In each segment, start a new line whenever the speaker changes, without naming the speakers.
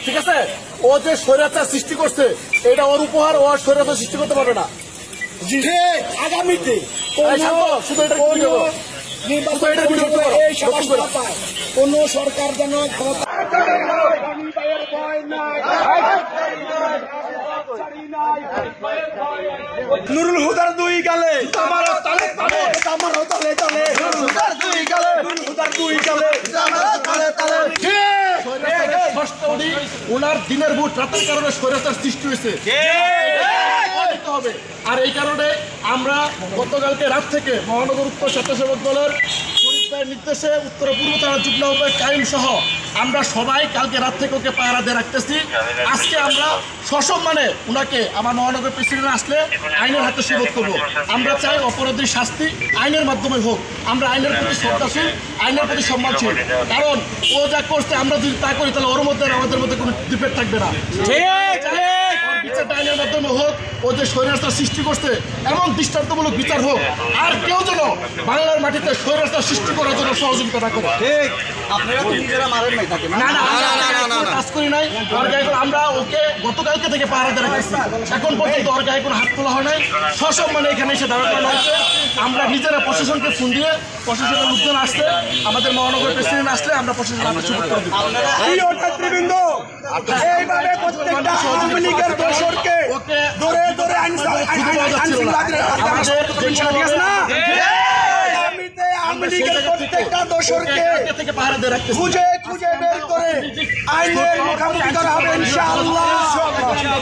ঠিক আছে, ও যে স্বৈরাচার সৃষ্টি করছে এটা ওর উপহার, ও স্বৈরাচার সৃষ্টি করতে পারবে না। আগামীতে কোন সরকার যেন নুরুল হুদার দুই গালে ওনার দিনের ভোট রাতের কারণে স্বৈরাচার সৃষ্টি হয়েছে হবে। আর এই কারণে আমরা গতকালকে রাত থেকে মহানগর উত্তর স্বেচ্ছাসেবক দলের নির্দেশে উত্তর পূর্ব থানা যুগ্ম আহ্বায়ক কাইম সহ আমরা সবাই কালকে রাত থেকে ওকে পাহারা দিয়ে রাখতেছি। আজকে আমরা সসম্মানে উনাকে আমার মহানগর প্রেসিডেন্ট আসলে আইনের হাতে সুবোধ করবো। আমরা চাই অপরাধীর শাস্তি আইনের মাধ্যমে হোক। আমরা আইনের প্রতি শ্রদ্ধাশীল, আইনের প্রতি সম্মানশীল। কারণ ও যা করছে আমরা যদি তা করি তাহলে ওর মধ্যে আমাদের মধ্যে কোনো ডিফেক্ট থাকবে না। বিচারটা আইনের মাধ্যমে হোক। ও যে স্বৈরাচার সৃষ্টি করছে এমন দৃষ্টান্তমূলক বিচার হোক। আর কেউ যেন বাংলার মাটিতে স্বৈরাচার সৃষ্টি করার জন্য সহযোগিতা না করে। ঠিক, আপনারা তো নিজেরা মারেন নাই তাকে? না, কাজ করি নাই। ওর গায়ে আমরা ওকে গতকালকে থেকে পাহারা দিয়ে রাখছি। এখন পর্যন্ত ওর গায়ে কোনো হাত তোলা হয় নাই। সসম্মানে এখানে এসে দাঁড়া করানো হয়েছে। আমরা নিজেরা প্রশাসনকে ফোন দিয়ে প্রশাসনের লোকজন আসলে আমাদের মহানগর প্রেসিডেন্ট আসলে আমরা প্রশাসন আপনার সুযোগ করে দিব। এইভাবে প্রত্যেকটা আওয়ামী লীগের দোষরকে ধরে ধরে প্রত্যেকটা দোষরকে খুঁজে খুঁজে বের করে আইনের মুখোমুখি করা হবে ইনশাআল্লাহ।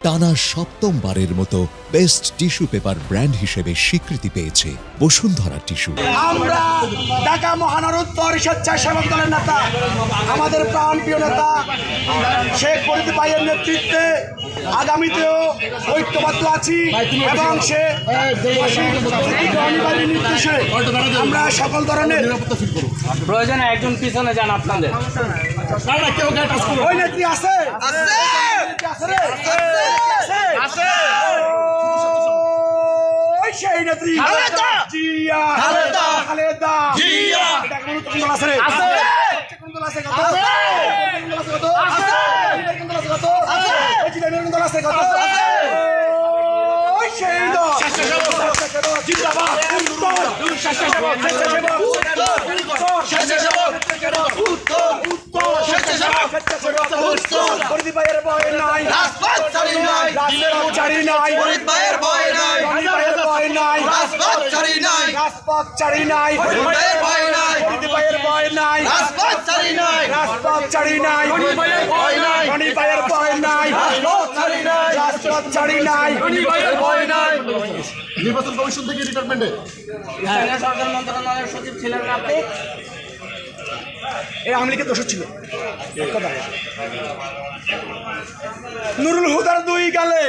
টানা সপ্তমবারের মতো বেস্ট টিস্যু পেপার ব্র্যান্ড হিসেবে স্বীকৃতি পেয়েছে বসুন্ধরা টিস্যু।
আমরা ঢাকা মহানগর উত্তর স্বেচ্ছাসেবক দলের নেতা, আমাদের প্রাণপ্রিয় নেতা শেখ ফরিদ ভাইয়ের নেতৃত্বে আগামীতেও ঐক্যবদ্ধ আছি এবং সে নির্দেশে আমরা সকল ধরনের
প্রয়োজনে একজন পিছনে যান আপনাদের।
ওই নেত্রী আছে সেই নেত্রী জিয়া খালেদা জিয়া নির্বাচন কমিশন থেকে রিটায়ারমেন্টে
সরকার মন্ত্রণালয়ের সচিব ছিলেন আপনি?
এই আওয়ামী লীগের দোষ ছিল। নুরুল হুদার দুই গালে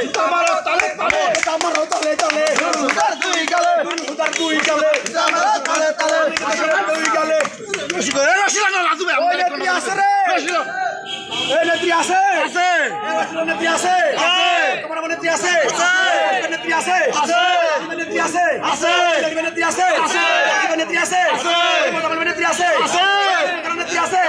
নেত্রী আছে নেত্রী আছে তোমার নেত্রী আছে নেত্রী আছে নেত্রী আছে নেত্রী আছে নেত্রী আছে নেত্রী আছে নেত্রী আছে